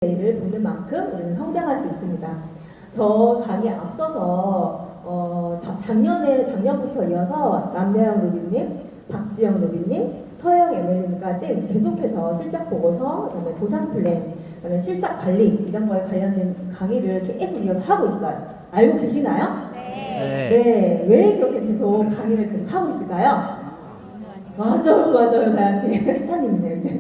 를 보는 만큼 우리는 성장할 수 있습니다. 저 강의 앞서서 작년부터 이어서 남여영 루비님, 박지영 루비님, 서영 에멜린까지 계속해서 실적 보고서, 그다음에 보상 플랜, 그다음에 실적 관리 이런 거에 관련된 강의를 계속 이어서 하고 있어요. 알고 계시나요? 네. 왜 그렇게 계속 강의를 계속 하고 있을까요? 맞아요, 다현님. 스타님이네요, 이제.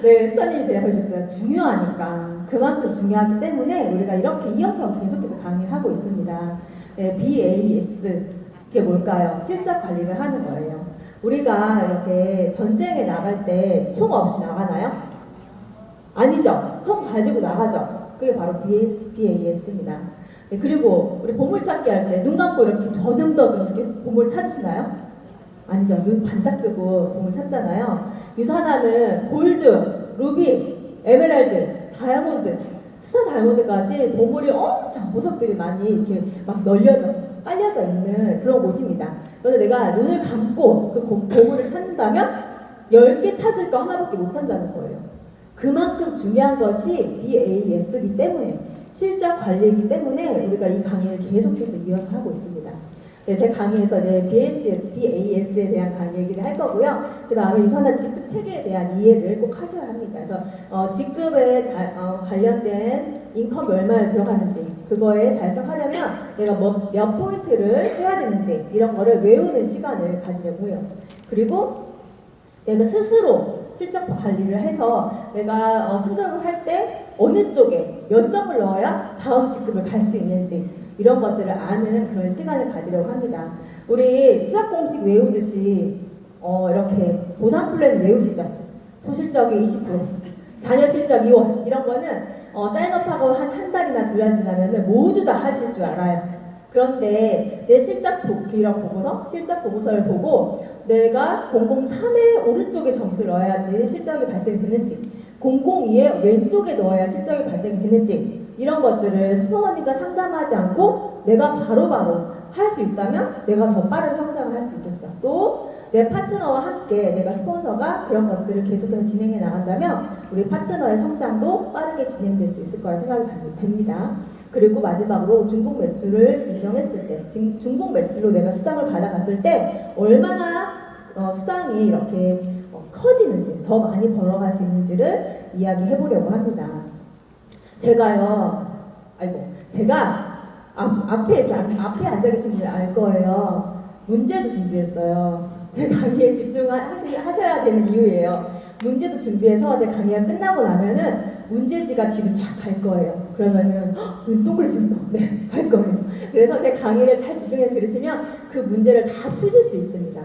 네, 스타님이 대답해 주셨어요. 중요하니까. 그만큼 중요하기 때문에 우리가 이렇게 이어서 계속해서 강의를 하고 있습니다. 네, BAS. 그게 뭘까요? 실적 관리를 하는 거예요. 우리가 이렇게 전쟁에 나갈 때 총 없이 나가나요? 아니죠. 총 가지고 나가죠. 그게 바로 BAS입니다. 네, 그리고 우리 보물찾기 할 때 눈 감고 이렇게 더듬더듬 이렇게 보물 찾으시나요? 아니죠. 눈 반짝 뜨고 보물 찾잖아요. 유산하는 골드, 루비, 에메랄드, 다이아몬드, 스타 다이아몬드까지 보물이 엄청 보석들이 많이 이렇게 막 깔려져 있는 그런 곳입니다. 그런데 내가 눈을 감고 그 보물을 찾는다면 10개 찾을 거 하나밖에 못 찾는다는 거예요. 그만큼 중요한 것이 BAS이기 때문에, 실적 관리이기 때문에 우리가 이 강의를 계속해서 이어서 하고 있습니다. 네, 제 강의에서 이제 BAS에 대한 강의 얘기를 할 거고요. 그 다음에 유산한 직급 체계에 대한 이해를 꼭 하셔야 합니다. 그래서 직급에 관련된 인컴이 얼마나 들어가는지, 그거에 달성하려면 내가 몇 포인트를 해야 되는지 이런 거를 외우는 시간을 가지려고 해요. 그리고 내가 스스로 실적 관리를 해서 내가 승급을 할 때 어느 쪽에 몇 점을 넣어야 다음 직급을 갈 수 있는지 이런 것들을 아는 그런 시간을 가지려고 합니다. 우리 수학 공식 외우듯이 이렇게 보상 플랜을 외우시죠. 소실적이 20%, 자녀 실적 2월 이런 거는 사인업하고 한 달이나 두 달 지나면 모두 다 하실 줄 알아요. 그런데 내 실적 기록 보고서, 실적 보고서를 보고 내가 003의 오른쪽에 점수를 넣어야지 실적이 발생되는지, 002의 왼쪽에 넣어야 실적이 발생되는지 이런 것들을 스포원님과 상담하지 않고 내가 바로바로 할 수 있다면 내가 더 빠른 성장을 할 수 있겠죠. 또 내 파트너와 함께 내가 스폰서가 그런 것들을 계속해서 진행해 나간다면 우리 파트너의 성장도 빠르게 진행될 수 있을 거라 생각이 됩니다. 그리고 마지막으로 중복 매출을 인정했을 때, 중복 매출로 내가 수당을 받아갔을 때 얼마나 수당이 이렇게 커지는지, 더 많이 벌어갈 수 있는지를 이야기해 보려고 합니다. 제가 앞에 앉아 계신 분이 알 거예요. 문제도 준비했어요. 제 강의에 집중하셔야 되는 이유예요. 문제도 준비해서 제 강의가 끝나고 나면은 문제지가 뒤로 쫙 갈 거예요. 그러면은 눈 동그래졌어. 네, 갈 거예요. 그래서 제 강의를 잘 집중해서 들으시면 그 문제를 다 푸실 수 있습니다.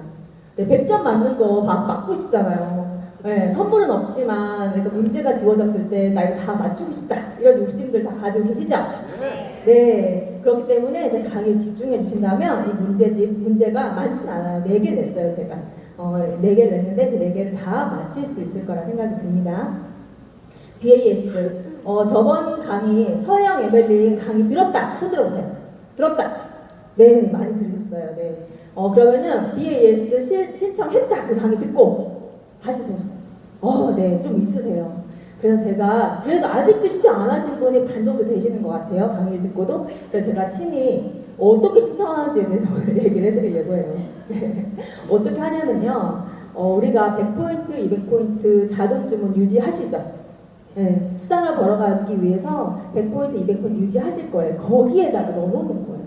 네, 100점 맞는 거 맞고 싶잖아요. 네, 선물은 없지만 그러니까 문제가 지워졌을 때 나 이거 다 맞추고 싶다 이런 욕심들 다 가지고 계시죠? 네, 그렇기 때문에 제 강의에 집중해 주신다면 이 문제가 많진 않아요. 4개 냈어요, 제가. 4개를 냈는데 그 4개를 다 맞힐 수 있을 거라 생각이 듭니다. BAS. 저번 강의, 서영 에멜린 강의 들었다. 손 들어보세요. 들었다. 네, 많이 들으셨어요. 네. 그러면은 BAS 신청했다. 그 강의 듣고 다시 손. 네, 좀 있으세요. 그래서 제가 그래도 아직도 신청 안 하신 분이 반 정도 되시는 것 같아요. 강의를 듣고도. 그래서 제가 친히 어떻게 신청하는지에 대해서 오늘 얘기를 해드리려고 해요. 네. 어떻게 하냐면요. 우리가 100포인트, 200포인트 자동 주문 유지하시죠? 네. 수당을 벌어가기 위해서 100포인트, 200포인트 유지하실 거예요. 거기에다가 넣어놓는 거예요.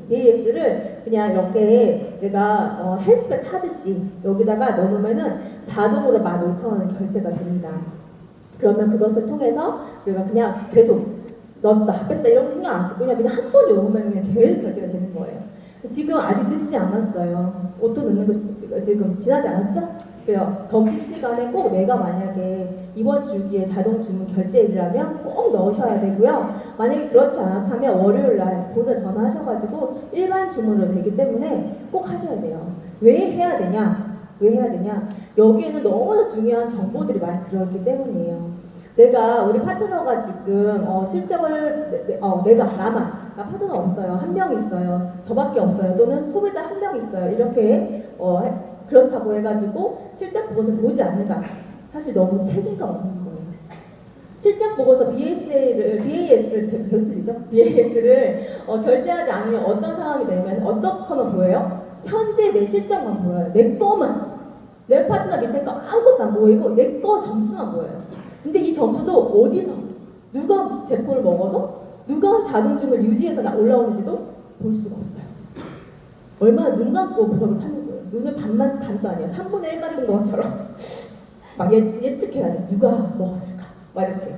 BAS를 그냥 이렇게 내가 헬스백 사듯이 여기다가 넣어놓으면은 자동으로 15,000원 결제가 됩니다. 그러면 그것을 통해서 우리가 그냥 계속 넣었다 뺐다 이런 거 신경 안 쓰고 그냥 한 번에 넣으면 그냥 계속 결제가 되는 거예요. 지금 아직 늦지 않았어요. 오토 넣는 거 지금 지나지 않았죠? 그래요. 점심시간에 꼭 내가 만약에 이번 주기에 자동 주문 결제일이라면 꼭 넣으셔야 되고요. 만약에 그렇지 않다면 월요일날 보자 전화하셔가지고 일반 주문으로 되기 때문에 꼭 하셔야 돼요. 왜 해야 되냐? 여기에는 너무나 중요한 정보들이 많이 들어있기 때문이에요. 우리 파트너가 지금 실적을 나 파트너 없어요. 한 명 있어요. 저밖에 없어요. 또는 소비자 한 명 있어요. 이렇게 그렇다고 해가지고 실적 보고서를 보지 않는다. 사실 너무 책임감 없는 거예요. 실적 보고서 BAS를 제가 왜 틀리죠? BAS를 결제하지 않으면 어떤 상황이 되면 어떻게만 보여요? 현재 내 실적만 보여요. 내 거만. 내 파트너 밑에 거 아무것도 안 보이고 내 거 점수만 보여요. 근데 이 점수도 어디서 누가 제품을 먹어서 누가 자동주문을 유지해서 올라오는지도 볼 수가 없어요. 얼마나 눈 감고 보석을 찾는 거예요. 눈을 반도 아니에요. 3분의 1 만든 것처럼 막 예측해야 돼. 누가 먹었을까? 막 이렇게.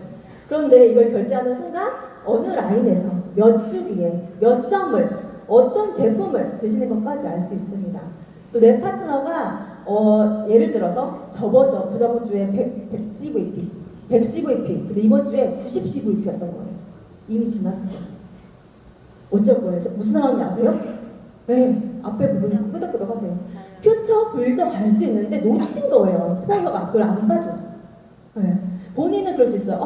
그런데 이걸 결제하는 순간 어느 라인에서 몇 주기에 몇 점을 어떤 제품을 드시는 것까지 알 수 있습니다. 또 내 파트너가 예를 들어서 저저번 주에 100 CVP 근데 이번 주에 90 CVP였던 거예요. 이미 지났어. 어쩔 거예요? 무슨 상황인지 아세요? 네, 앞에 부분 끄덕끄덕 하세요. 퓨처 불더 갈 수 있는데 놓친 거예요. 스포너가 그걸 안 봐줘서. 네. 본인은 그럴 수 있어요.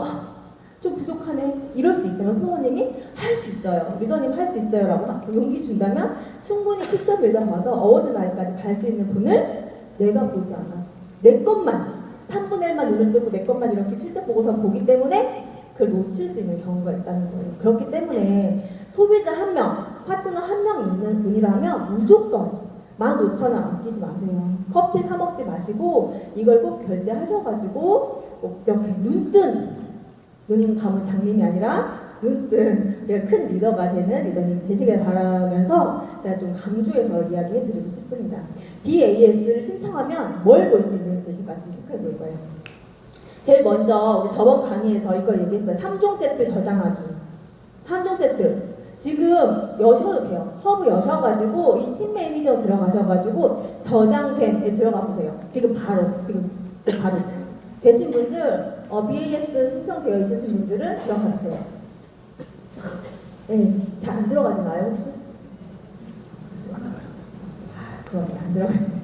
좀 부족하네. 이럴 수 있지만 스포너님이 할 수 있어요. 리더님 할 수 있어요. 라고 용기 준다면 충분히 퓨처 빌더 가서 어워드 날까지 갈 수 있는 분을 내가 보지 않아서 내 것만 3분의 1만 눈을 뜨고 내 것만 이렇게 실적 보고서 보기 때문에 그걸 놓칠 수 있는 경우가 있다는 거예요. 그렇기 때문에 소비자 한 명, 파트너 한 명 있는 분이라면 무조건 15,000원 아끼지 마세요. 커피 사 먹지 마시고 이걸 꼭 결제하셔가지고 꼭 이렇게 눈 감은 장님이 아니라 눈뜬 큰 리더가 되는 리더님 되시길 바라면서 제가 좀 강조해서 이야기해드리고 싶습니다. BAS를 신청하면 뭘 볼 수 있는지 제가 좀 체크해 볼 거예요. 제일 먼저 우리 저번 강의에서 이걸 얘기했어요. 3종 세트 저장하기. 3종 세트. 지금 여셔도 돼요. 허브 여셔가지고 이 팀 매니저 들어가셔가지고 저장됨에 들어가 보세요. 지금 바로 되신 분들 BAS 신청되어 있으신 분들은 들어가 보세요. 네, 잘 안 들어가시나요 혹시? 그럼 안 들어가시네요.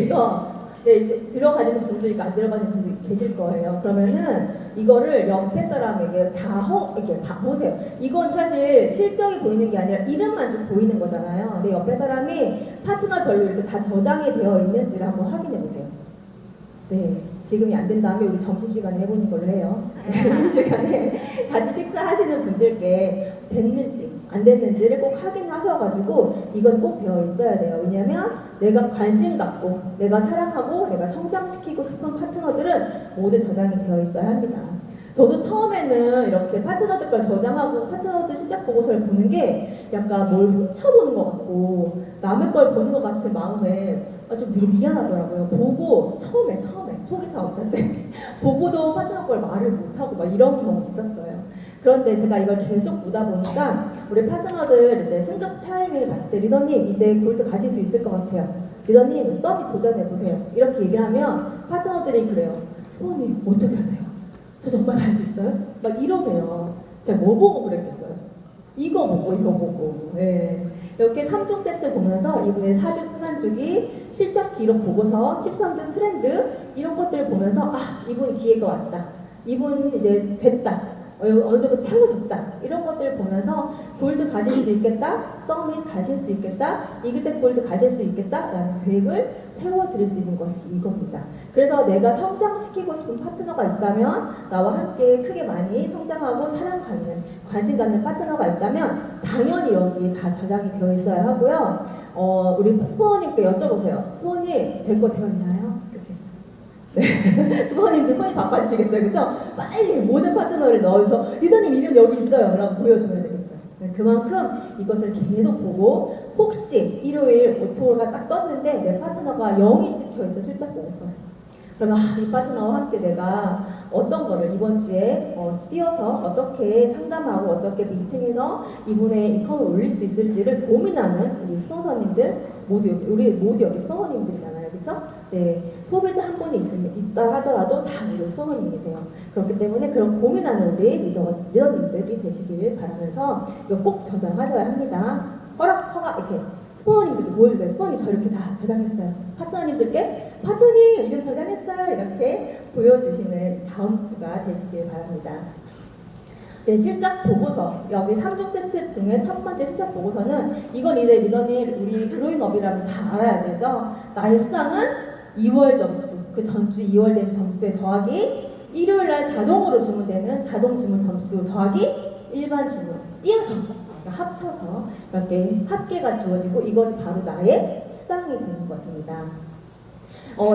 이거 들어가지는 분도 있고 안 들어가는 분도 계실 거예요. 그러면은 이거를 옆에 사람에게 이렇게 다 보세요. 이건 사실 실적이 보이는 게 아니라 이름만 좀 보이는 거잖아요. 근데 옆에 사람이 파트너별로 이렇게 다 저장이 되어 있는지를 한번 확인해 보세요. 네, 지금이 안 된다면 우리 점심시간에 해보는 걸로 해요. 점심시간에 같이 식사하시는 분들께 됐는지 안 됐는지를 꼭 확인하셔가지고 이건 꼭 되어 있어야 돼요. 왜냐면 내가 관심 갖고 내가 사랑하고 내가 성장시키고 싶은 파트너들은 모두 저장이 되어 있어야 합니다. 저도 처음에는 이렇게 파트너들 걸 저장하고 파트너들 실적 보고서를 보는 게 약간 뭘 훔쳐보는 것 같고 남의 걸 보는 것 같은 마음에 좀 되게 미안하더라고요. 보고 처음에 초기 사업자 때 보고도 파트너 걸 말을 못하고 막 이런 경우도 있었어요. 그런데 제가 이걸 계속 보다 보니까 우리 파트너들 이제 승급 타이밍을 봤을 때 리더님 이제 골드 가질 수 있을 것 같아요. 리더님 서밋 도전해보세요. 이렇게 얘기를 하면 파트너들이 그래요. 스포님 어떻게 하세요? 저 정말 갈 수 있어요? 막 이러세요. 제가 뭐 보고 그랬겠어요? 이거 보고. 네. 이렇게 3종 세트 보면서 이분의 4주 순환주기, 실적 기록 보고서, 13주 트렌드 이런 것들을 보면서 이분 기회가 왔다. 이분 이제 됐다. 어느 정도 채워졌다. 이런 것들을 보면서 골드 가실 수도 있겠다. 서밋 가실 수 있겠다. 이그젝 골드 가실 수 있겠다. 라는 계획을 세워드릴 수 있는 것이 이겁니다. 그래서 내가 성장시키고 싶은 파트너가 있다면 나와 함께 크게 많이 성장하고 사랑 갖는 관심 갖는 파트너가 있다면 당연히 여기에 다 저장이 되어 있어야 하고요. 우리 스포어님께 여쭤보세요. 스포어님 제 거 되어 있나요? 네. 스포님도 손이 바빠지시겠어요, 그죠? 빨리 모든 파트너를 넣어서 리더님 이름 여기 있어요 라고 보여줘야 되겠죠. 그만큼 이것을 계속 보고 혹시 일요일 오토가 딱 떴는데 내 파트너가 0이 찍혀있어 실적 보고서 그러면 이 파트너와 함께 내가 어떤 거를 이번 주에 띄어서 어떻게 상담하고 어떻게 미팅해서 이분의 인컴을 올릴 수 있을지를 고민하는 우리 스폰서님들 우리 모두 여기 스폰서님들이잖아요, 그렇죠? 네, 소비자 한 분이 있다 하더라도 다 우리 스폰서님이세요. 그렇기 때문에 그런 고민하는 우리 리더님들이 되시길 바라면서 이거 꼭 저장하셔야 합니다. 허락 이렇게 스폰서님들께 보여주세요. 스폰서님 저 이렇게 다 저장했어요. 파트너님들께 파트너님 이름 저장했어요. 이렇게 보여주시는 다음 주가 되시길 바랍니다. 네, 실적 보고서 여기 3종 세트 중에 첫 번째 실적 보고서는 이건 이제 리더님 우리 그로잉업이라면 다 알아야 되죠. 나의 수당은 2월 점수 그 전주 2월 된 점수에 더하기 일요일 날 자동으로 주문되는 자동 주문 점수 더하기 일반 주문 띄어서 합쳐서 이렇게 합계가 주어지고 이것이 바로 나의 수당이 되는 것입니다.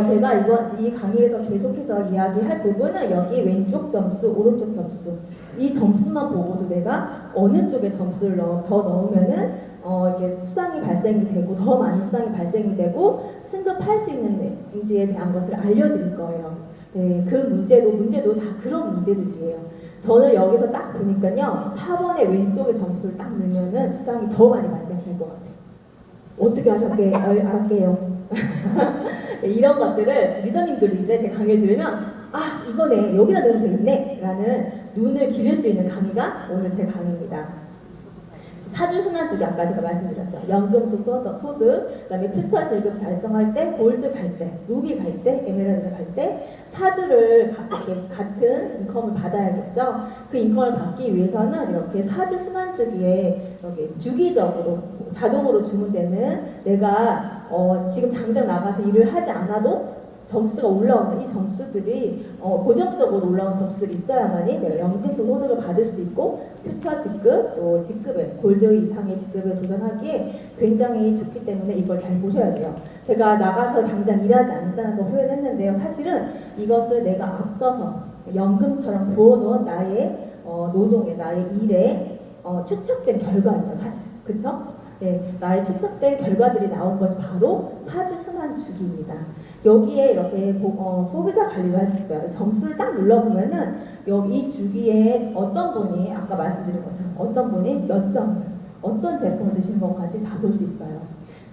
제가 이 강의에서 계속해서 이야기할 부분은 여기 왼쪽 점수, 오른쪽 점수 이 점수만 보고도 내가 어느 쪽에 점수를 더 넣으면은 이렇게 수당이 발생이 되고 더 많이 수당이 발생이 되고 승급할 수 있는지에 대한 것을 알려드릴 거예요. 네, 그 문제도 다 그런 문제들이에요. 저는 여기서 딱 보니까요 4번의 왼쪽에 점수를 딱 넣으면은 수당이 더 많이 발생될 것 같아요. 어떻게 알았게요? 네, 이런 것들을 리더님들이 이제 제 강의를 들으면 아 이거네 여기다 넣으면 되겠네 라는 눈을 기를 수 있는 강의가 오늘 제 강의입니다. 사주순환주기 아까 제가 말씀드렸죠. 연금속 소득, 그다음에 퓨처 지급 달성할 때, 골드 갈 때, 루비 갈 때, 에메랄드 갈 때 사주를 이렇게 같은 인컴을 받아야겠죠. 그 인컴을 받기 위해서는 이렇게 사주순환주기에 이렇게 주기적으로 자동으로 주문되는 내가 지금 당장 나가서 일을 하지 않아도 점수가 올라오는 이 점수들이 고정적으로 올라온 점수들이 있어야만이 내가 연금속 소득을 받을 수 있고 퓨처 직급 또 직급에 골드 이상의 직급에 도전하기에 굉장히 좋기 때문에 이걸 잘 보셔야 돼요. 제가 나가서 당장 일하지 않는다는 걸 표현했는데요. 사실은 이것을 내가 앞서서 연금처럼 부어놓은 나의 노동에 나의 일에 추측된 결과이죠. 사실 그쵸? 네, 나의 추측된 결과들이 나온 것이 바로 사주순환주기입니다. 여기에 이렇게 소비자 관리를 할 수 있어요. 점수를 딱 눌러보면은 여기 이 주기에 어떤 분이 아까 말씀드린 것처럼 어떤 분이 몇 점을 어떤 제품을 드시는 것까지 다 볼 수 있어요.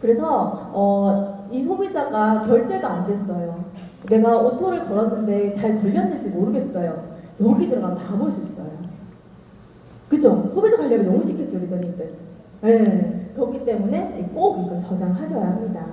그래서 이 소비자가 결제가 안 됐어요. 내가 오토를 걸었는데 잘 걸렸는지 모르겠어요. 여기 들어가면 다 볼 수 있어요. 그죠? 소비자 관리가 너무 쉽겠죠, 리더님들. 네, 그렇기 때문에 꼭 이거 저장하셔야 합니다.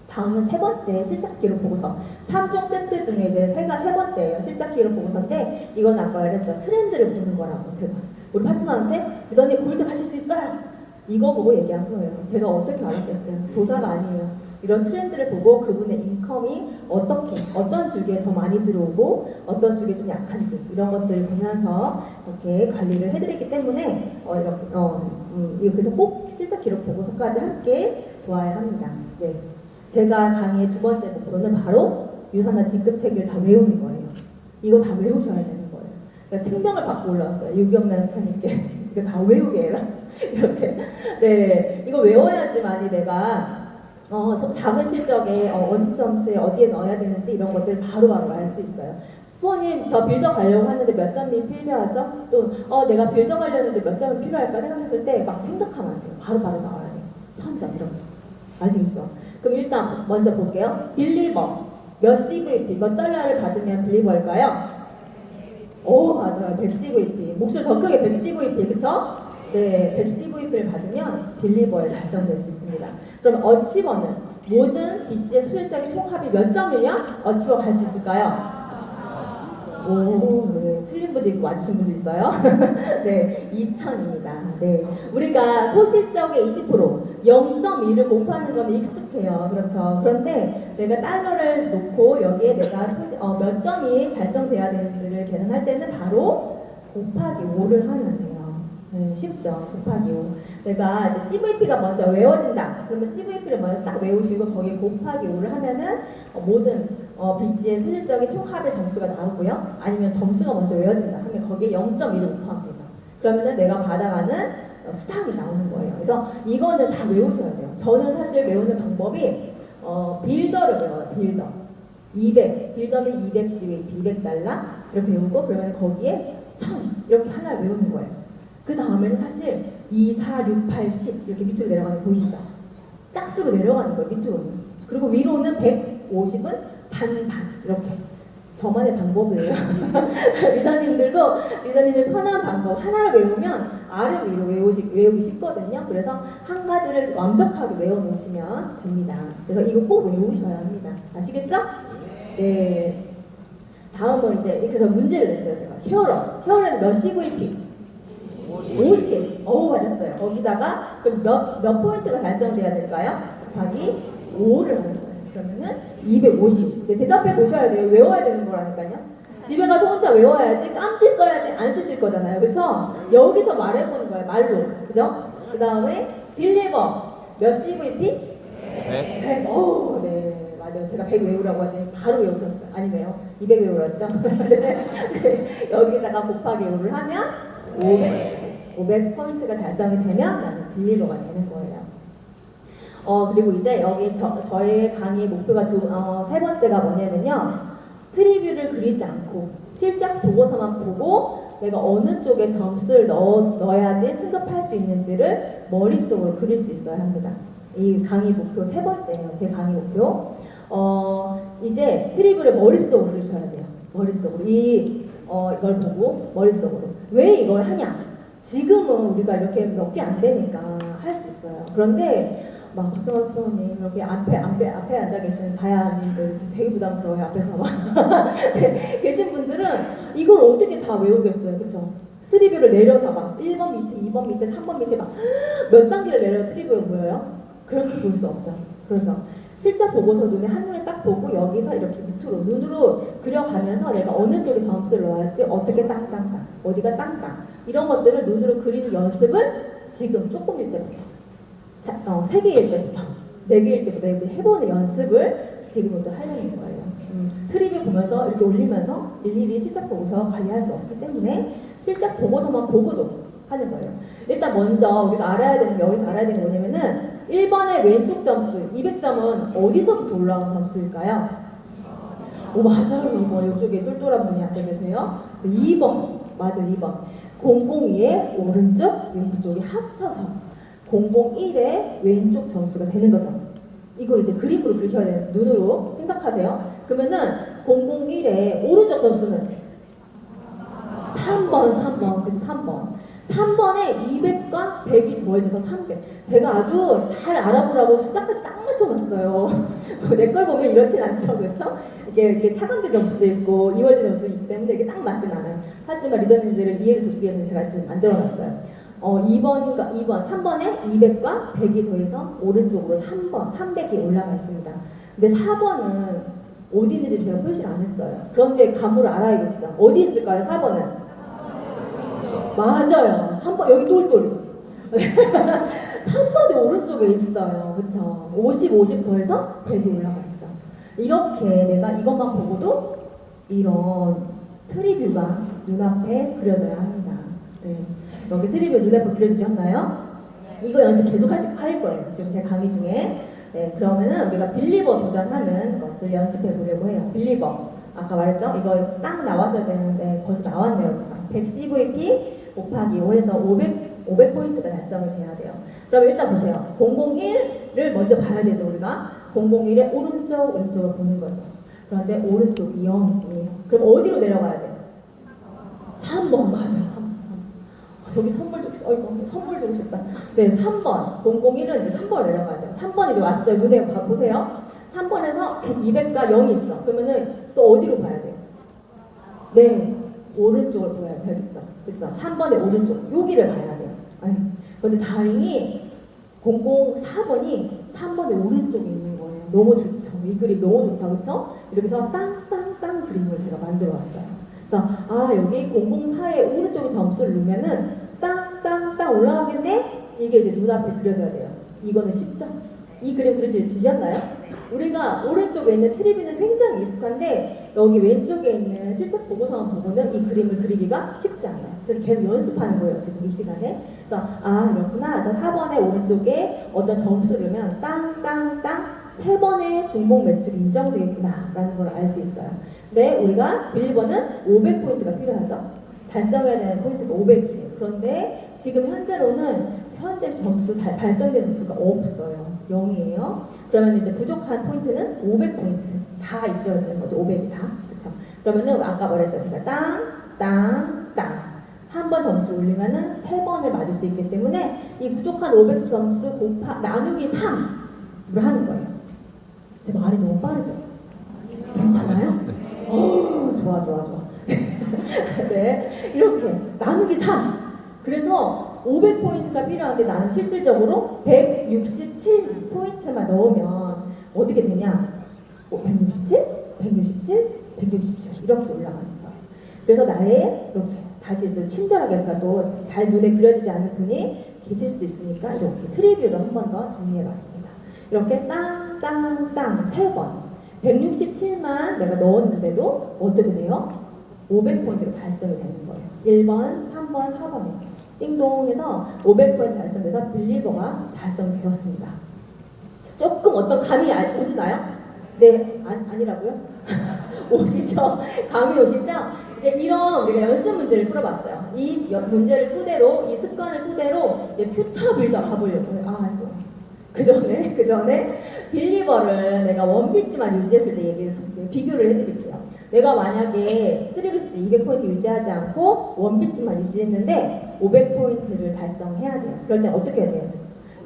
다음은 세 번째 실적 기록 보고서. 3종 세트 중에 이제 세 번째예요. 실적 기록 보고서인데 이건 아까 말했죠. 트렌드를 보는 거라고 제가 우리 파트너한테 리더님 골드 가실 수 있어요. 이거 보고 얘기한 거예요. 제가 어떻게 알았겠어요. 도사가 아니에요. 이런 트렌드를 보고 그분의 인컴이 어떤 주기에 더 많이 들어오고 어떤 주기에 좀 약한지 이런 것들을 보면서 이렇게 관리를 해드리기 때문에 그래서 꼭 실적 기록 보고서까지 함께 보아야 합니다. 네. 제가 강의의 두 번째 목표는 바로 유산화 직급 체계를 다 외우는 거예요. 이거 다 외우셔야 되는 거예요. 그러니까 특명을 받고 올라왔어요. 유경란 스타님께. 이거 다 외우게 해라. 이렇게. 네. 이거 외워야지만이 내가 작은 실적에 어느 점수에 어디에 넣어야 되는지 이런 것들을 바로바로 알 수 있어요. 스포님 저 빌더 가려고 하는데 몇 점이 필요하죠? 또 내가 빌더 가려는데 몇 점이 필요할까 생각했을 때 막 생각하면 안 돼요. 바로바로 나와야 돼요. 1000점 이렇게. 아시겠죠? 그럼 일단 먼저 볼게요. 빌리버 몇 CVP 몇 달러를 받으면 빌리버일까요? 오 맞아요. 100CVP 목소리 더 크게 100CVP 그쵸? 네 100CVP를 받으면 빌리버에 달성될 수 있습니다. 그럼 어치버는 모든 BC의 소실적인 총합이 몇 점이냐? 어치버 갈 수 있을까요? 오, 네. 틀린 분도 있고 맞으신 분도 있어요. 네, 2000입니다. 네, 우리가 소실적의 20%, 0.2를 곱하는 건 익숙해요. 그렇죠. 그런데 내가 달러를 놓고 여기에 내가 몇 점이 달성돼야 되는지를 계산할 때는 바로 곱하기 5를 하면 돼요. 네, 쉽죠. 곱하기 5. 내가 이제 CVP가 먼저 외워진다. 그러면 CVP를 먼저 싹 외우시고 거기에 곱하기 5를 하면은 모든 BC의 소실적인 총합의 점수가 나오고요. 아니면 점수가 먼저 외워진다 하면 거기에 0.1을 곱하면 되죠. 그러면은 내가 받아가는 수당이 나오는 거예요. 그래서 이거는 다 외우셔야 돼요. 저는 사실 외우는 방법이 빌더를 외워요. 빌더. 200. 빌더는 200 CVP, 200달러 이렇게 외우고 그러면 거기에 1000 이렇게 하나를 외우는 거예요. 그 다음에는 사실 2, 4, 6, 8, 10 이렇게 밑으로 내려가는 거 보이시죠? 짝수로 내려가는 거예요. 밑으로는. 그리고 위로는 150은 반반 이렇게. 저만의 방법이에요. 리더님들 편한 방법 하나를 외우면 아래 위로 외우기 쉽거든요. 그래서 한 가지를 완벽하게 외워놓으시면 됩니다. 그래서 이거 꼭 외우셔야 합니다. 아시겠죠? 네. 다음은 이제 그래서 문제를 냈어요. 제가 쉐어러는 몇 CVP? 50. 맞았어요. 거기다가 그럼 몇 포인트가 달성돼야 될까요? 곱하기 5를 하는 거예요. 그러면은 250. 네, 대답해 보셔야 돼요. 외워야 되는 거라니까요. 집에 가서 혼자 외워야지, 깜찍 써야지 안 쓰실 거잖아요. 그쵸? 여기서 말해보는 거예요. 말로. 그죠? 그 다음에 빌리버 몇 CVP? 100. 100. 오, 네. 맞아요. 제가 100 외우라고 하더니 바로 외우셨어요. 아니네요. 200 외우랬죠? 네. 네. 여기다가 곱하기 5를 하면 500 포인트가 달성이 되면 나는 빌리버가 되는 거예요. 그리고 이제 여기 저의 강의 목표가 세 번째가 뭐냐면요. 트리뷰를 그리지 않고 실작 보고서만 보고 내가 어느 쪽에 점수를 넣어야지 승급할 수 있는지를 머릿속으로 그릴 수 있어야 합니다. 이 강의 목표 세 번째예요. 제 강의 목표. 이제 트리뷰를 머릿속으로 그리셔야 돼요. 머릿속으로. 이걸 보고 머릿속으로. 왜 이걸 하냐? 지금은 우리가 이렇게 몇 개 안 되니까 할 수 있어요. 그런데 막 박정환 스포너님 이렇게 앞에 앉아 계시는 다야님들 되게 부담스러워요. 앞에서 막 계신 분들은 이걸 어떻게 다 외우겠어요, 그렇죠? 트리뷰를 내려서 막 1번 밑에, 2번 밑에, 3번 밑에 막 몇 단계를 내려 트리뷰가 보여요? 그렇게 볼 수 없죠. 그렇죠? 실제 보고서 한눈에 딱 보고 여기서 이렇게 밑으로 눈으로 그려가면서 내가 어느 쪽에 점수를 넣어야지 어떻게 땅땅땅 어디가 땅땅 이런 것들을 눈으로 그리는 연습을 지금 조금일 때부터 3개일 때부터 4개일 때부터 이렇게 해보는 연습을 지금부터 하려는 거예요. 트리뷰 보면서 이렇게 올리면서 일일이 실작 보고서 관리할 수 없기 때문에 실작 보고서만 보고도 하는 거예요. 일단 먼저 우리가 알아야 되는 게 여기서 알아야 되는 게 뭐냐면은 1번의 왼쪽 점수 200점은 어디서부터 올라온 점수일까요? 오 맞아요. 2번 이쪽에 똘똘한 분이 앉아 계세요. 2번 맞아요. 2번 002의 오른쪽 왼쪽이 합쳐서 001의 왼쪽 점수가 되는 거죠. 이걸 이제 그림으로 그리셔야 돼요. 눈으로 생각하세요. 그러면은 001의 오른쪽 점수는 3번 그죠? 3번에 200과 100이 더해져서 300. 제가 아주 잘 알아보라고 숫자까지 딱 맞춰놨어요. 내 걸 보면 이렇진 않죠, 그렇죠? 이게 차감된 점수도 있고 이월된 점수도 있기 때문에 이게 딱 맞진 않아요. 하지만 리더님들의 이해를 돕기 위해서 제가 이렇게 만들어놨어요. 3번에 200과 100이 더해서 오른쪽으로 300이 올라가 있습니다. 근데 4번은 어디 있는지 제가 표시를 안 했어요. 그런데 감을 알아야겠죠. 어디 있을까요, 4번은? 맞아요. 3번 여기 똘똘. 3번이 오른쪽에 있어요. 그쵸? 50 더해서 100이 올라가 있죠. 이렇게 내가 이것만 보고도 이런 트리뷰가 눈앞에 그려져야 합니다. 네. 여기 트리뷰 눈앞에 그려지셨나요? 이거 연습 계속 할 거예요. 지금 제 강의 중에. 네, 그러면은 우리가 빌리버 도전하는 것을 연습해 보려고 해요. 빌리버. 아까 말했죠? 이거 딱 나왔어야 되는데 벌써 나왔네요. 제가. 100 CVP 곱하기 5해서 500포인트가 달성이 돼야 돼요. 그럼 일단 보세요. 001을 먼저 봐야 되죠, 우리가. 001의 오른쪽, 왼쪽을 보는 거죠. 그런데 오른쪽이 0이에요. 그럼 어디로 내려가야 돼요? 3번, 맞아요. 3번. 저기 선물 주고 싶다. 네, 3번. 001은 이제 3번 내려가야 돼요. 3번 이제 왔어요. 눈에 보세요. 3번에서 200과 0이 있어. 그러면은 또 어디로 봐야 돼요? 네, 오른쪽을 보여야 되겠죠. 그쵸? 3번의 오른쪽. 여기를 봐야 돼요. 그런데 다행히 004번이 3번의 오른쪽에 있는 거예요. 너무 좋죠. 이 그림 너무 좋다. 그쵸? 이렇게 해서 땅땅땅 그림을 제가 만들어 왔어요. 그래서 여기 004의 오른쪽에 점수를 넣으면은 땅땅땅 올라가겠네? 이게 이제 눈앞에 그려져야 돼요. 이거는 쉽죠? 이 그림 그려지셨나요? 우리가 오른쪽에 있는 트리뷰는 굉장히 익숙한데 여기 왼쪽에 있는 실적 보고서만 보고는 이 그림을 그리기가 쉽지 않아요. 그래서 계속 연습하는 거예요, 지금 이 시간에. 그래서 그렇구나. 그래서 4번의 오른쪽에 어떤 점수를 넣으면 땅땅땅 3번의 중복 매출이 인정되겠구나 라는 걸 알 수 있어요. 근데 우리가 빌리버는 500포인트가 필요하죠. 달성해야 되는 포인트가 500이에요. 그런데 지금 현재 점수 달성된 점수가 없어요. 0이에요. 그러면 이제 부족한 포인트는 500포인트 다 있어야 되는 거죠. 500이 다. 그쵸? 그러면은 아까 말했죠. 제가 땅 한 번 점수 올리면은 3번을 맞을 수 있기 때문에 이 부족한 500 점수 나누기 3으로 하는 거예요. 제 말이 너무 빠르죠? 괜찮아요? 좋아. 네, 이렇게 나누기 3. 그래서 500포인트가 필요한데 나는 실질적으로 167포인트만 넣으면 어떻게 되냐? 167 이렇게 올라가는 거예요. 그래서 나의 이렇게 다시 좀 친절하게 해서 또 잘 눈에 그려지지 않는 분이 계실 수도 있으니까 이렇게 트리뷰로 한 번 더 정리해봤습니다. 이렇게 땅땅땅 3번 167만 내가 넣었는데도 어떻게 돼요? 500포인트가 달성이 되는 거예요. 1번, 3번, 4번에 띵동 해서 500포인트 달성돼서 빌리버가 달성되었습니다. 조금 어떤 감이 오시나요? 네, 아니라고요? 오시죠? 감이 오시죠? 이제 이런 우리가 연습 문제를 풀어봤어요. 이 문제를 토대로, 이 습관을 토대로 이제 퓨처 빌더 가보려고 해요. 아이고. 그 전에 빌리버를 내가 원비스만 유지했을 때 비교를 해드릴게요. 내가 만약에 3비스 200포인트 유지하지 않고 원비스만 유지했는데 500포인트를 달성해야 돼요. 그럴 땐 어떻게 해야 돼요?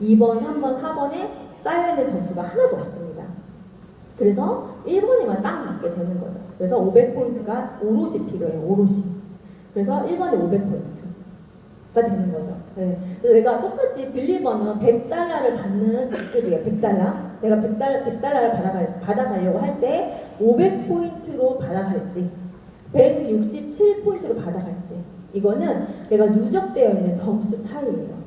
2번, 3번, 4번에 쌓여있는 점수가 하나도 없습니다. 그래서 1번에만 딱 맞게 되는 거죠. 그래서 500포인트가 오롯이 필요해요. 오롯이. 그래서 1번에 500포인트가 되는 거죠. 네. 그래서 내가 똑같이 빌리버는 100달러를 받는 직급이에요. 100달러. 내가 100달러를 받아가려고 할 때 500포인트로 받아갈지 167포인트로 받아갈지 이거는 내가 누적되어 있는 점수 차이예요.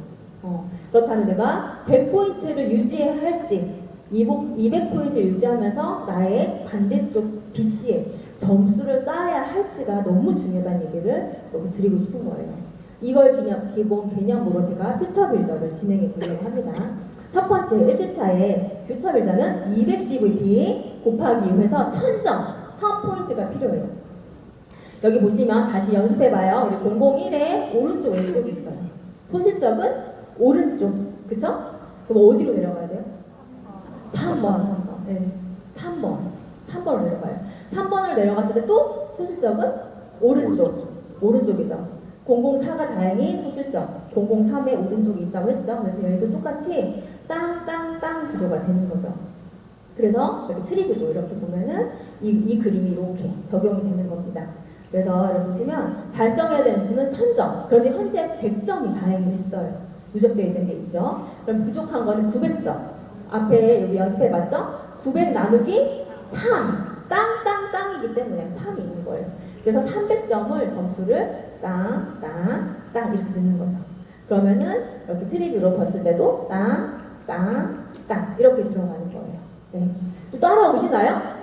그렇다면 내가 100포인트를 유지해야 할지 200포인트를 유지하면서 나의 반대쪽 BC에 점수를 쌓아야 할지가 너무 중요하다는 얘기를 여기 드리고 싶은 거예요. 이걸 기본 개념으로 제가 퓨처 빌더를 진행해 보려고 합니다. 첫 번째 1주차에 퓨처 빌더는 200CVP 곱하기 6해서 1000포인트가 필요해요. 여기 보시면 다시 연습해봐요. 우리 001에 오른쪽 왼쪽 있어요. 소실적은 오른쪽, 그쵸? 그럼 어디로 내려가야 돼요? 3번. 네, 3번으로 내려가요. 3번을 내려갔을 때 또 소실적은 오른쪽이죠. 004가 다행히 소실적, 003의 오른쪽이 있다고 했죠. 그래서 얘도 똑같이 땅땅땅 구조가 되는 거죠. 그래서 이렇게 트리뷰도 이렇게 보면은 이 그림이 이렇게 적용이 되는 겁니다. 그래서 여러분 보시면 달성해야 되는 수는 1000점. 그런데 현재 100점이 다행히 있어요. 누적되어 있는 게 있죠. 그럼 부족한 거는 900점. 앞에 여기 연습해봤죠? 900 나누기 3. 땅이기 때문에 3이 있는 거예요. 그래서 300점을 점수를 땅 이렇게 넣는 거죠. 그러면은 이렇게 트리뷰로 봤을 때도 땅 이렇게 들어가는 거예요. 네. 좀 따라오시나요?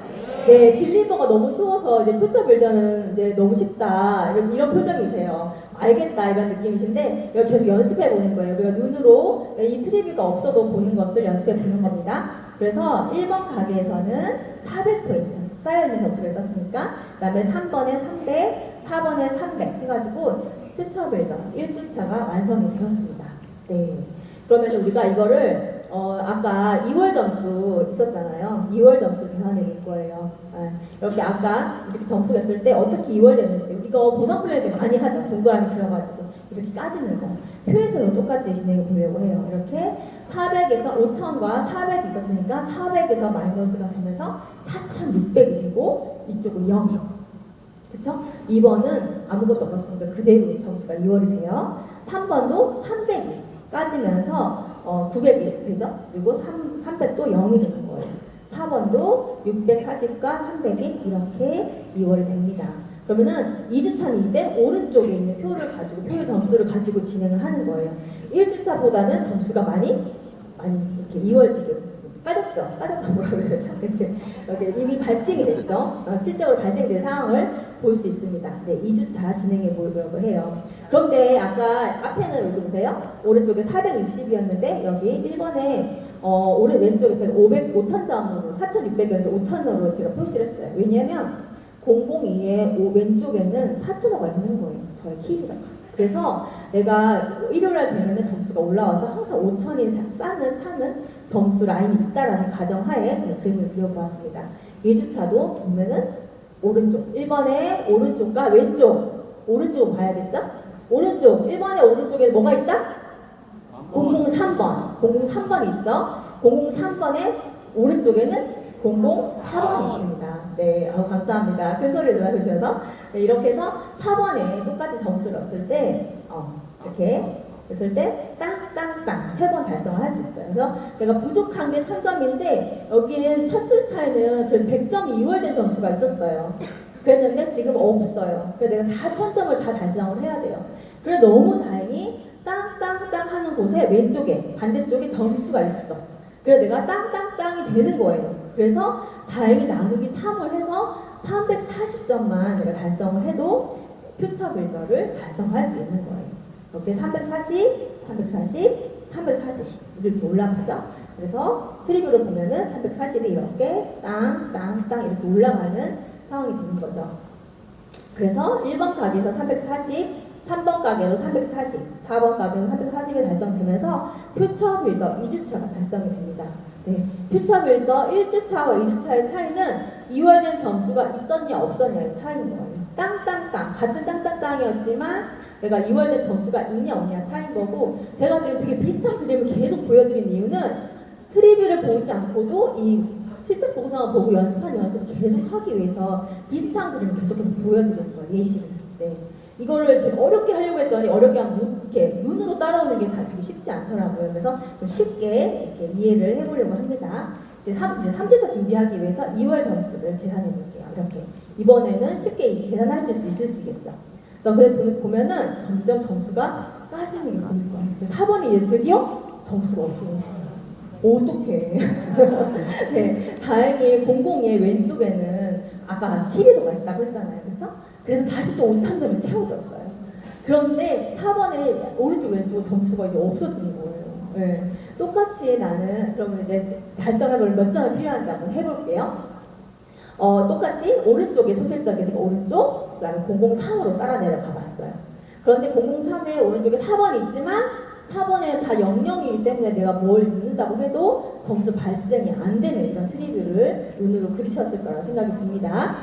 네, 빌리버가 너무 쉬워서 이제 퓨처 빌더는 이제 너무 쉽다 이런 표정이세요. 알겠다 이런 느낌이신데 이걸 계속 연습해 보는 거예요. 우리가 눈으로 이 트리뷰가 없어도 보는 것을 연습해 보는 겁니다. 그래서 1번 가게에서는 400포인트 쌓여있는 점수가 있었으니까 그 다음에 3번에 300, 4번에 300 해가지고 퓨처 빌더 1주차가 완성이 되었습니다. 네. 그러면 우리가 이거를 아까 2월 점수 있었잖아요. 2월 점수 계산해 볼 거예요. 이렇게 아까 이렇게 점수가 있을 때 어떻게 2월 됐는지 이거 보상 플랜 때 많이 하죠. 동그라미 그려가지고 이렇게 까지는 거. 표에서도 똑같이 진행해 보려고 해요. 이렇게 400에서 5000과 400이 있었으니까 400에서 마이너스가 되면서 4600이 되고 이쪽은 0. 그쵸? 2번은 아무것도 없었으니까 그대로 점수가 2월이 돼요. 3번도 300이 까지면서 900이 되죠? 그리고 300도 0이 되는 거예요. 4번도 640과 300이 이렇게 2월이 됩니다. 그러면은 2주차는 이제 오른쪽에 있는 표의 점수를 가지고 진행을 하는 거예요. 1주차보다는 점수가 많이 이렇게 2월 이렇게 까졌다고 뭐라고 그러죠? 이렇게 이미 발생이 됐죠. 실적으로 발생된 상황을 볼 수 있습니다. 네, 2주차 진행해 보려고 해요. 그런데 아까 앞에는 여기 보세요. 오른쪽에 460이었는데 여기 1번에 오른 왼쪽에 제가 5000점으로 4600이었는데 5000으로 제가 표시를 했어요. 왜냐면 002의 왼쪽에는 파트너가 있는 거예요. 저의 키리가. 그래서 내가 일요일날 되면은 점수가 올라와서 항상 5000이 차는 점수 라인이 있다라는 가정하에 제가 그림을 그려보았습니다. 2주차도 보면은 오른쪽 1번에 오른쪽과 왼쪽 오른쪽을 봐야겠죠? 오른쪽 1번에 오른쪽에 뭐가 있다? 003번이 있죠? 003번의 오른쪽에는 004번이 있습니다. 네, 감사합니다. 큰 소리 들어주셔서 네, 이렇게 해서 4번에 똑같이 점수를 넣었을 때 이렇게 했을 때 땅땅땅 3번 달성을 할 수 있어요. 그래서 내가 부족한 게 1000점인데 여기는 첫 주차에는 그래도 100점이 2월된 점수가 있었어요. 그랬는데 지금 없어요. 그래서 내가 다 1000점을 다 달성을 해야 돼요. 그래 너무 다행히 땅땅땅 하는 곳에 왼쪽에 반대쪽에 점수가 있어. 그래서 내가 땅땅땅이 되는 거예요. 그래서 다행히 나누기 3을 해서 340점만 내가 달성을 해도 퓨처 빌더를 달성할 수 있는 거예요. 이렇게 340, 340, 340 이렇게 올라가죠. 그래서 트리뷰를 보면은 340이 이렇게 땅땅땅 이렇게 올라가는 상황이 되는 거죠. 그래서 1번 가게에서 340, 3번 가게에서 340, 4번 가게에서 340이 달성되면서 퓨처 빌더 2주차가 달성이 됩니다. 네, 퓨처 빌더 1주차와 2주차의 차이는 이월된 점수가 있었냐 없었냐의 차이인 거예요. 땅땅땅 같은 땅땅땅이었지만 내가 이월된 점수가 있냐 없냐 차이인 거고, 제가 지금 되게 비슷한 그림을 계속 보여드린 이유는 트리뷰를 보지 않고도 이 실제 보고서만 보고 연습을 계속 하기 위해서 비슷한 그림을 계속해서 보여드리는 거예요. 예시를. 네. 이거를 제가 어렵게 하려고 했더니 어렵게 하면 이렇게 눈으로 따라오는 게 되게 쉽지 않더라고요. 그래서 좀 쉽게 이렇게 이해를 해보려고 합니다. 이제 3주차 준비하기 위해서 2월 점수를 계산해 볼게요. 이렇게. 이번에는 쉽게 계산하실 수 있으시겠죠? 그래서 보면은 점점 점수가 까지는 게 보일 거예요. 4번이 이제 드디어 점수가 없어졌어요. 어떡해. 네, 다행히 00의 왼쪽에는 아까 키리도가 있다고 했잖아요. 그쵸? 그래서 다시 또 5000점이 채워졌어요. 그런데 4번에 오른쪽 왼쪽 점수가 이제 없어지는 거예요. 네. 똑같이 나는 그러면 이제 달성해볼 몇 점이 필요한지 한번 해볼게요. 똑같이 오른쪽에 소실적이 되고 오른쪽, 그 다음에 003으로 따라 내려가 봤어요. 그런데 003에 오른쪽에 4번이 있지만 4번에는 다 00이기 때문에 내가 뭘 넣는다고 해도 점수 발생이 안 되는 이런 트리뷰를 눈으로 그리셨을 거라 생각이 듭니다.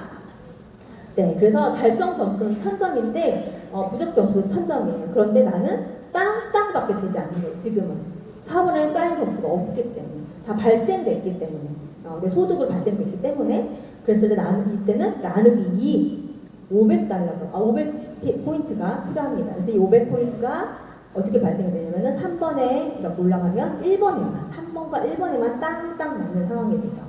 네, 그래서 달성 점수는 1000점인데 부적 점수는 1000점이에요. 그런데 나는 땅땅밖에 되지 않는 거예요. 지금은 4번에 쌓인 점수가 없기 때문에, 다 발생됐기 때문에, 내 소득을 발생됐기 때문에. 그랬을 때 이때는 나누기 2 500달러가 500포인트가 필요합니다. 그래서 이 500포인트가 어떻게 발생이 되냐면은 3번에 이렇게 올라가면 1번에만 3번과 1번에만 땅땅 맞는 상황이 되죠.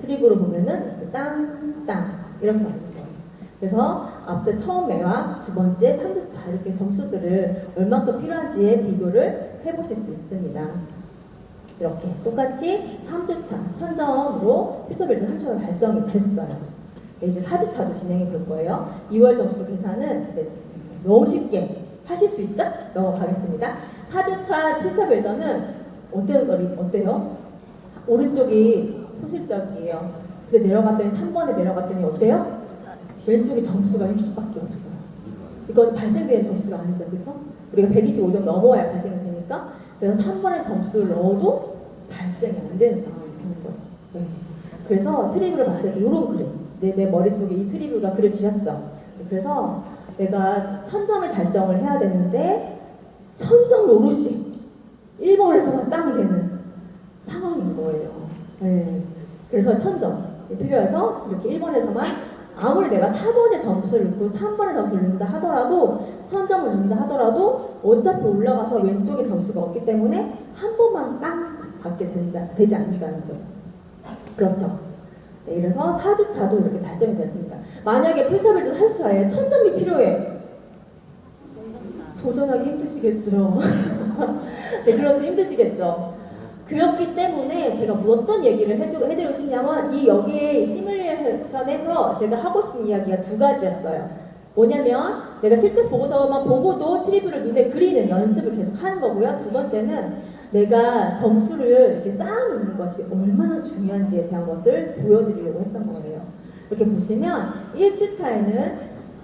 트리뷰로 보면은 이렇게 땅땅 이렇게 맞는 거예요. 그래서 앞서 처음에와 두 번째, 3주차 이렇게 점수들을 얼만큼 필요한지에 비교를 해보실 수 있습니다. 이렇게 똑같이 3주차 1000점으로 퓨처빌드 3주차 달성이 됐어요. 네, 이제 4주차도 진행해 볼 거예요. 2월 점수 계산은 이제 너무 쉽게 하실 수 있죠? 넘어가겠습니다. 4주차 퓨처빌더는 어때요? 오른쪽이 소실적이에요. 근데 내려갔더니 3번에 내려갔더니 어때요? 왼쪽에 점수가 60밖에 없어요. 이건 발생되는 점수가 아니죠, 그렇죠? 우리가 125점 넘어야 발생이 되니까. 그래서 3번의 점수를 넣어도 달성이 안 되는 상황이 되는 거죠. 네. 그래서 트리뷰를 봤을 때 이런 그림, 내 머릿속에 이 트리뷰가 그려지셨죠? 그래서 내가 1000점을 달성을 해야 되는데 1000점 오롯이 1번에서만 땅이 되는 상황인 거예요. 네. 그래서 1000점 필요해서 이렇게 1번에서만, 아무리 내가 4번의 점수를 넣고 3번의 점수를 넣는다 하더라도 1000점을 넣는다 하더라도 어차피 올라가서 왼쪽에 점수가 없기 때문에 한 번만 땅 받게 되지 않는다는 거죠. 그렇죠. 네, 이래서 4주차도 이렇게 달성이 됐습니다. 만약에 퓨처빌드 4주차에 1000점이 필요해. 도전하기 힘드시겠죠. 네, 그렇지 힘드시겠죠. 그렇기 때문에 제가 어떤 얘기를 해드리고 싶냐면, 여기에 시뮬레이션에서 제가 하고 싶은 이야기가 두 가지였어요. 뭐냐면 내가 실제 보고서만 보고도 트리뷰를 눈에 그리는 연습을 계속 하는 거고요. 두 번째는 내가 점수를 이렇게 쌓아놓는 것이 얼마나 중요한지에 대한 것을 보여드리려고 했던 거예요. 이렇게 보시면 1주차에는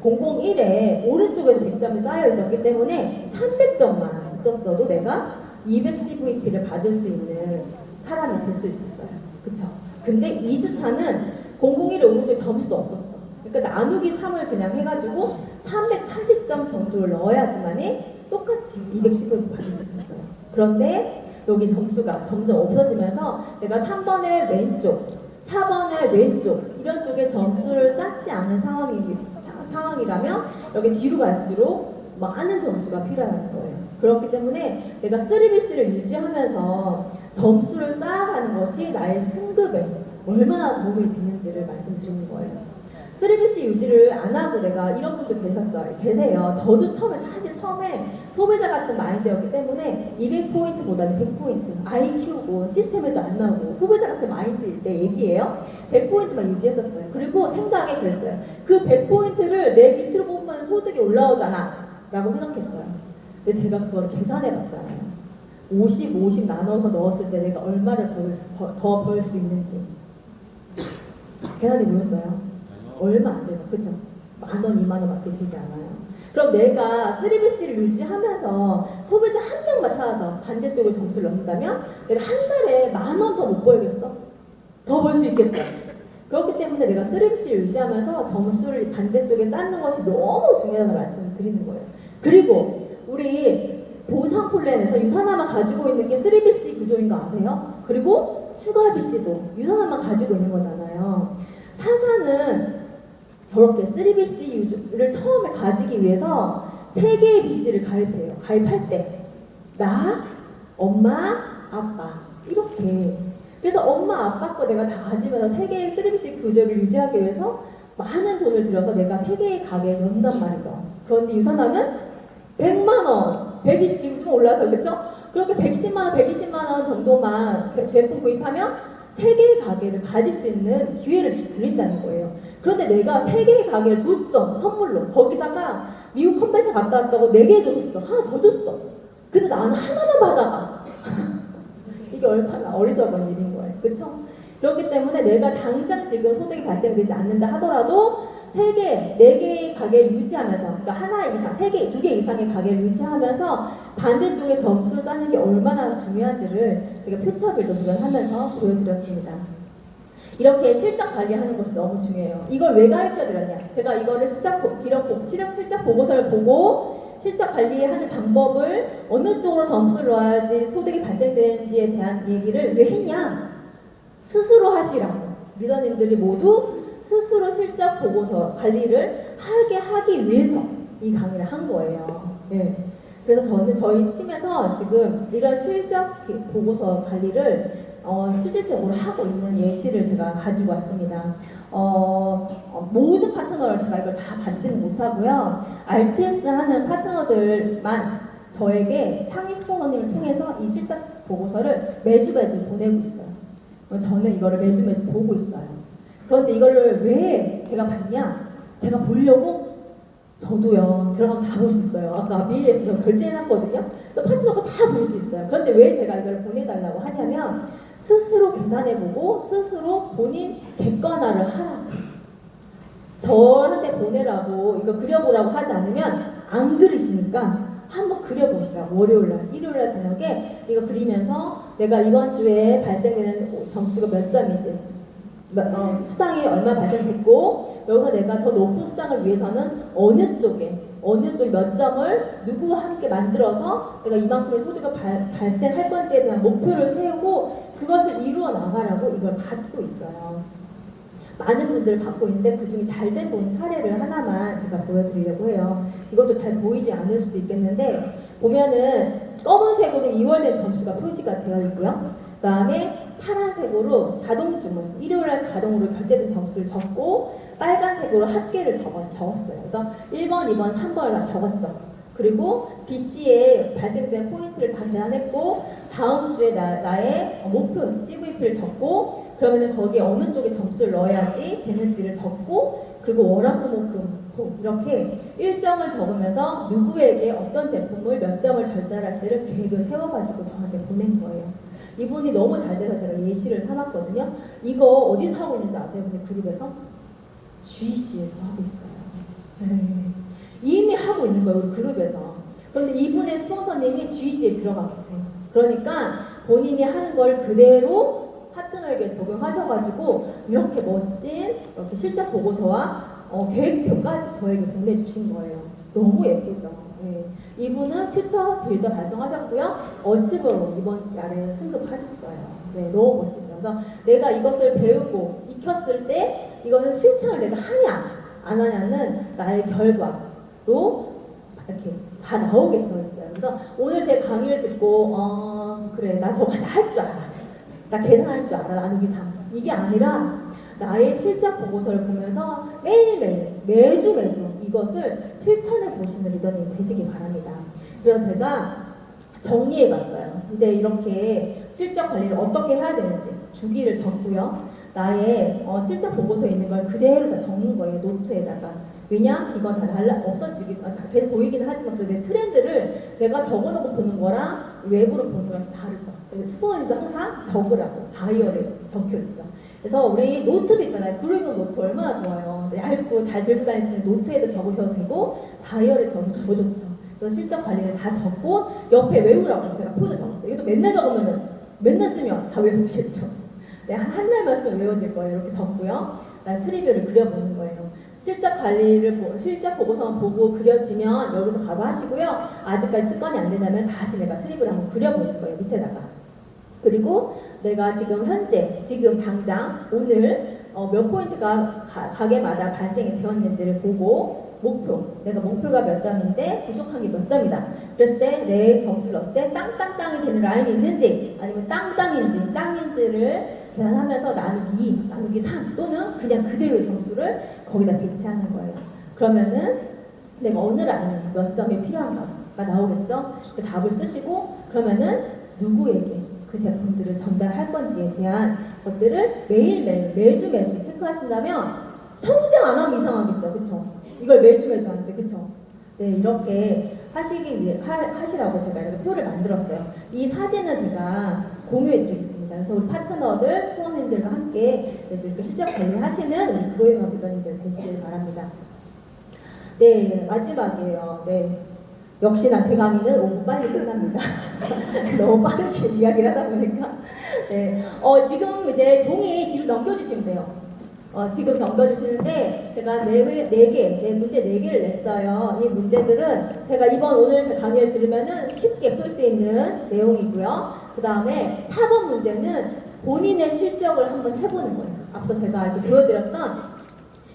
001에 오른쪽에도 100점이 쌓여 있었기 때문에 300점만 있었어도 내가 200CVP를 받을 수 있는 사람이 될 수 있었어요. 그쵸? 근데 2주차는 001에 오른쪽에 점수도 없었어. 그러니까 나누기 3을 그냥 해가지고 340점 정도를 넣어야지만이 똑같이 210을 받을 수 있었어요. 그런데 여기 점수가 점점 없어지면서 내가 3번의 왼쪽, 4번의 왼쪽 이런 쪽에 점수를 쌓지 않은 상황이라면 여기 뒤로 갈수록 많은 점수가 필요하다는 거예요. 그렇기 때문에 내가 3BC를 유지하면서 점수를 쌓아가는 것이 나의 승급에 얼마나 도움이 되는지를 말씀드리는 거예요. 3BC 유지를 안 하고 내가 이런 분도 계세요. 저도 사실 처음에 소비자 같은 마인드였기 때문에 200포인트보다는 100포인트, 아이 키우고 시스템에도 안 나오고 소비자 같은 마인드일 때 얘기예요. 100포인트만 유지했었어요. 그리고 생각에 그랬어요. 그 100포인트를 내 밑으로 보면 소득이 올라오잖아 라고 생각했어요. 근데 제가 그걸 계산해 봤잖아요. 50 나눠서 넣었을 때 내가 얼마를 더 벌 수 있는지 계산이 보였어요? 얼마 안 되죠. 그쵸? 10,000원, 20,000원밖에 되지 않아요. 그럼 내가 3BC를 유지하면서 소비자 한 명만 찾아서 반대쪽에 점수를 넣는다면 내가 한 달에 10,000원 더 못 벌겠어? 더 벌 수 있겠죠? 그렇기 때문에 내가 3BC를 유지하면서 점수를 반대쪽에 쌓는 것이 너무 중요하다는 말씀을 드리는 거예요. 그리고 우리 보상 플랜에서 유산화만 가지고 있는 게 3BC 구조인 거 아세요? 그리고 추가 BC도 유산화만 가지고 있는 거잖아요. 타사는 저렇게 3BC를 처음에 가지기 위해서 3개의 BC를 가입해요. 가입할 때 나, 엄마, 아빠 이렇게. 그래서 엄마, 아빠 거 내가 다 가지면서 3개의 3BC 구조를 유지하기 위해서 많은 돈을 들여서 내가 3개의 가게를 넣는단 말이죠. 그런데 유산화는 100만원, 120, 좀 올라서 그렇죠? 그렇게 110만원, 120만원 정도만 제품 구입하면 3개의 가게를 가질 수 있는 기회를 드린다는 거예요. 그런데 내가 3개의 가게를 줬어, 선물로. 거기다가 미국 컨벤션 갔다 왔다고 4개 줬어. 하나 더 줬어. 근데 나는 하나만 받아가. 이게 얼마나 어리석은 일인 거예요. 그쵸? 그렇기 때문에 내가 당장 지금 소득이 발생되지 않는다 하더라도 3개, 4개의 가게를 유지하면서, 그러니까 하나 이상, 3개, 2개 이상의 가게를 유지하면서 반대쪽에 점수를 쌓는 게 얼마나 중요한지를 제가 표처별도 구현하면서 보여드렸습니다. 이렇게 실적 관리하는 것이 너무 중요해요. 이걸 왜 가르쳐드렸냐? 제가 이거를 실적 보고서를 보고 실적 관리하는 방법을 어느 쪽으로 점수를 넣어야지 소득이 발생되는지에 대한 얘기를 왜 했냐? 스스로 하시라고. 리더님들이 모두 스스로 실적 보고서 관리를 하기 위해서 이 강의를 한 거예요. 네. 그래서 저는 저희 팀에서 지금 이런 실적 보고서 관리를 실질적으로 하고 있는 예시를 제가 가지고 왔습니다. 모든 파트너를 제가 이걸 다 받지는 못하고요. RTS 하는 파트너들만 저에게 상위 스포너님을 통해서 이 실적 보고서를 매주 보내고 있어요. 저는 이거를 매주 보고 있어요. 그런데 이거를 왜 제가 봤냐? 제가 보려고? 저도요. 들어가면 다 볼 수 있어요. 아까 BAS 저 결제해놨거든요. 파트너가 다 볼 수 있어요. 그런데 왜 제가 이걸 보내달라고 하냐면 스스로 계산해보고 스스로 본인 객관화를 하라고. 저한테 보내라고 이거 그려보라고 하지 않으면 안 그리시니까 한번 그려보시라. 월요일날, 일요일날 저녁에 이거 그리면서 내가 이번 주에 발생되는 점수가 몇 점이지, 수당이 얼마 발생됐고 여기서 내가 더 높은 수당을 위해서는 어느 쪽에 몇 점을 누구와 함께 만들어서 내가 이만큼의 소득이 발생할 건지에 대한 목표를 세우고 그것을 이루어 나가라고 이걸 받고 있어요. 많은 분들을 받고 있는데 그 중에 잘된 본 사례를 하나만 제가 보여드리려고 해요. 이것도 잘 보이지 않을 수도 있겠는데 보면은 검은색으로 2월된 점수가 표시가 되어 있고요. 그 다음에 파란색으로 자동 주문, 일요일날 자동으로 결제된 점수를 적고 빨간색으로 합계를 적었어요. 그래서 1번, 2번, 3번을 다 적었죠. 그리고 BC에 발생된 포인트를 다 계산했고 다음 주에 나의 목표 CVP를 적고 그러면은 거기에 어느 쪽에 점수를 넣어야지 되는지를 적고 그리고 월화수목금 이렇게 일정을 적으면서 누구에게 어떤 제품을 몇 점을 전달할지를 계획을 세워가지고 저한테 보낸 거예요. 이분이 너무 잘 돼서 제가 예시를 삼았거든요. 이거 어디서 하고 있는지 아세요? 근데 그룹에서? GC에서 하고 있어요. 네. 이미 하고 있는 거예요, 우리 그룹에서. 그런데 이분의 스폰서님이 GC에 들어가 계세요. 그러니까 본인이 하는 걸 그대로 파트너에게 적용하셔가지고 이렇게 멋진 이렇게 실적 보고서와 계획표까지 저에게 보내주신 거예요. 너무 예쁘죠? 네. 이분은 퓨처 빌더 달성하셨고요. 어치버로 이번 야래 승급하셨어요. 네, 너무 멋지죠. 그래서 내가 이것을 배우고 익혔을 때 이것을 실천을 내가 하냐 안 하냐는 나의 결과로 이렇게 다 나오게 되어 있어요. 그래서 오늘 제 강의를 듣고 그래 나 저거 다 할 줄 알아. 나 계산할 줄 알아. 나누기 3. 이게 아니라 나의 실적 보고서를 보면서 매일매일 매주 이것을 실천해 보시는 리더님 되시기 바랍니다. 그래서 제가 정리해봤어요. 이제 이렇게 실적 관리를 어떻게 해야 되는지 주기를 적고요. 나의 실적 보고서에 있는 걸 그대로 다 적는 거예요. 노트에다가. 왜냐? 이건 다 계속 보이긴 하지만 그래도 내 트렌드를 내가 적어놓고 보는 거랑 외부로 보는 거랑 다르죠. 그래서 스포원님도 항상 적으라고 다이어리에도 적혀있죠. 그래서 우리 노트도 있잖아요. 그루잉업 노트 얼마나 좋아요. 얇고 잘 들고 다닐 수 있는 노트에도 적으셔도 되고 다이어리에 적으면 더 좋죠. 그래서 실적 관리를 다 적고 옆에 외우라고 제가 표도 적었어요. 이것도 맨날 적으면 맨날 쓰면 다 외워지겠죠. 네, 한 날만 쓰면 외워질 거예요. 이렇게 적고요. 그다음에 트리뷰를 그려보는 거예요. 실적 관리를 실적 보고서만 보고 그려지면 여기서 바로 하시고요. 아직까지 습관이 안 된다면 다시 내가 트리뷰를 한번 그려보는 거예요. 밑에다가. 그리고 내가 지금 현재 지금 당장 오늘 몇 포인트가 가게마다 발생이 되었는지를 보고 내가 목표가 몇 점인데 부족한 게 몇 점이다. 그랬을 때 내 점수를 넣었을 때 땅땅땅이 되는 라인이 있는지 아니면 땅인지를 계산하면서 나누기 2, 나누기 3 또는 그냥 그대로의 점수를 거기다 배치하는 거예요. 그러면은 내가 어느 라인에 몇 점이 필요한가가 나오겠죠. 그 답을 쓰시고 그러면은 누구에게 그 제품들을 전달할 건지에 대한 것들을 매일매일 매주 체크하신다면 성장 안 하면 이상하겠죠. 그쵸? 이걸 매주 하는데 그쵸? 네, 이렇게 하시라고 제가 이렇게 표를 만들었어요. 이 사진을 제가 공유해 드리겠습니다. 그래서 우리 파트너들, 스포원님들과 함께 매주 이렇게 실적 관리하시는 우리 그로잉업 리더님들 되시길 바랍니다. 네, 마지막이에요. 네. 역시나 제 강의는 5분 빨리 끝납니다. 너무 빠르게 이야기를 하다 보니까. 네. 지금 이제 종이 뒤로 넘겨주시면 돼요. 지금 넘겨주시는데 제가 문제 4개를 냈어요. 이 문제들은 제가 오늘 제 강의를 들으면은 쉽게 풀 수 있는 내용이고요. 그 다음에 4번 문제는 본인의 실적을 한번 해보는 거예요. 앞서 제가 이렇게 보여드렸던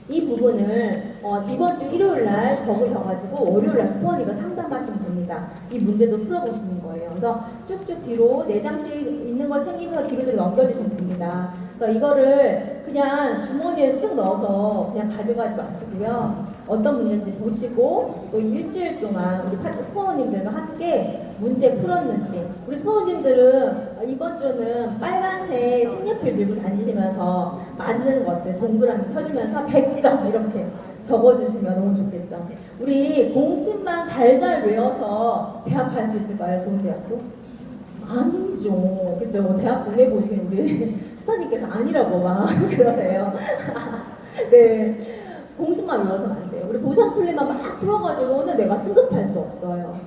이 부분을 이번 주 일요일 날 적으셔가지고 월요일 날 스포원이가 상담하시면 됩니다. 이 문제도 풀어보시는 거예요. 그래서 쭉쭉 뒤로 4장씩 있는 거 챙기면서 뒤로 넘겨주시면 됩니다. 그래서 이거를 그냥 주머니에 쓱 넣어서 그냥 가져가지 마시고요. 어떤 문제인지 보시고 또 일주일 동안 우리 스포원님들과 함께 문제 풀었는지 우리 스포원님들은 이번 주는 빨간색 색연필 들고 다니시면서 맞는 것들 동그라미 쳐주면서 100점 이렇게 적어주시면 너무 좋겠죠. 우리 공식만 달달 외워서 대학 갈 수 있을까요? 좋은 대학교? 아니죠. 그죠? 대학 보내보신 우리 스타님께서 아니라고 막 그러세요. 네. 공식만 외워서는 안 돼요. 우리 보상 플랜만 막 풀어가지고는 내가 승급할 수 없어요.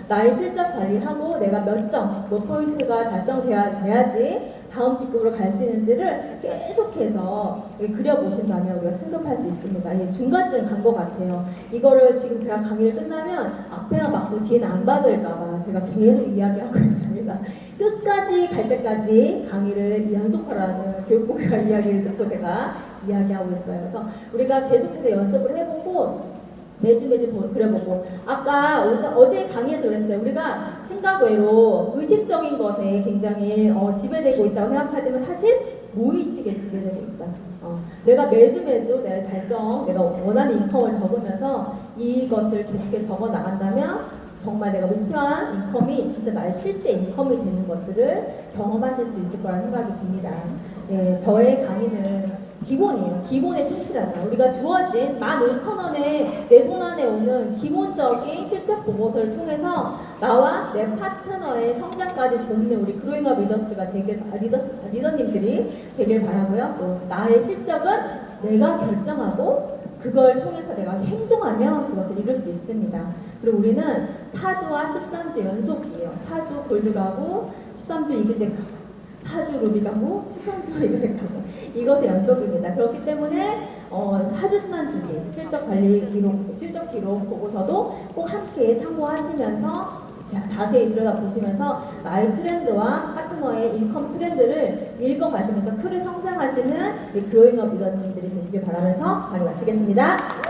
나의 실적 관리하고 내가 몇 포인트가 달성돼야지 다음 직급으로 갈 수 있는지를 계속해서 그려보신다면 우리가 승급할 수 있습니다. 중간쯤 간 것 같아요. 이거를 지금 제가 강의를 끝나면 앞에만 받고 뒤에는 안 받을까봐 제가 계속 이야기하고 있습니다. 끝까지 갈 때까지 강의를 연속하라는 교육부가 이야기를 듣고 제가 이야기하고 있어요. 그래서 우리가 계속해서 연습을 해보고 매주 그려보고 아까 어제 강의에서 그랬어요. 우리가 생각 외로 의식적인 것에 굉장히 지배되고 있다고 생각하지만 사실 무의식에 지배되고 있다. 내가 매주 내가 원하는 인컴을 적으면서 이것을 계속해서 적어 나간다면 정말 내가 목표한 인컴이 진짜 나의 실제 인컴이 되는 것들을 경험하실 수 있을 거라는 생각이 듭니다. 예, 저의 강의는 기본이에요. 기본에 충실하자. 우리가 주어진 15,000원에 내 손 안에 오는 기본적인 실적 보고서를 통해서 나와 내 파트너의 성장까지 돕는 우리 그로잉업 리더님들이 되길 바라고요. 또 나의 실적은 내가 결정하고 그걸 통해서 내가 행동하면 그것을 이룰 수 있습니다. 그리고 우리는 4주와 13주 연속이에요. 4주 골드 가고 13주 이그젝 가고 4주 루비 가고 13주 이그젝 가고 이것의 연속입니다. 그렇기 때문에 4주 순환주기 실적 기록 보고서도 꼭 함께 참고하시면서 자세히 들여다보시면서 나의 트렌드와 파트너의 인컴 트렌드를 읽어가시면서 크게 성장하시는 그로잉업 리더님들이 되시길 바라면서 강의 마치겠습니다.